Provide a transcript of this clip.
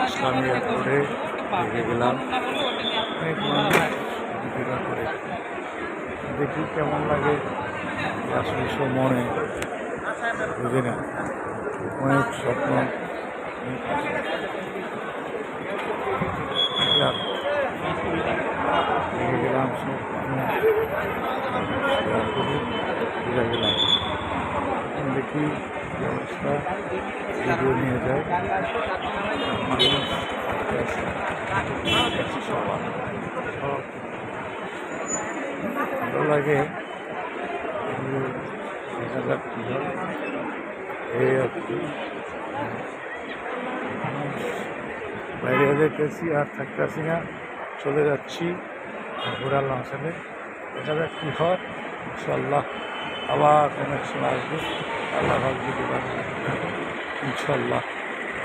ইসলামী এয়ারপোর্টে ঢুকে গেলাম। অনেক মানুষ ঘোরা করে দেখি কেমন লাগে, আসলে সব মনে বুঝি না, অনেক স্বপ্ন ঢুকে গেলাম। সব ঘুরে গেলাম, এখন দেখি কি অবস্থা, ভিডিও নিয়ে যায় মানুষ সবার সব ভালো লাগে। দেখা যাক কি হয়, এই আর কি। বাইরে যেতেছি আর থাকতেছি না, চলে যাচ্ছি ঘোরার লঞ্চে। দেখা যাক কী হয়, ইনশাল্লাহ আবার কোনো সময় আসবে, আল্লাহ ভাগ্য দিতে পারবে ইনশাল্লাহ।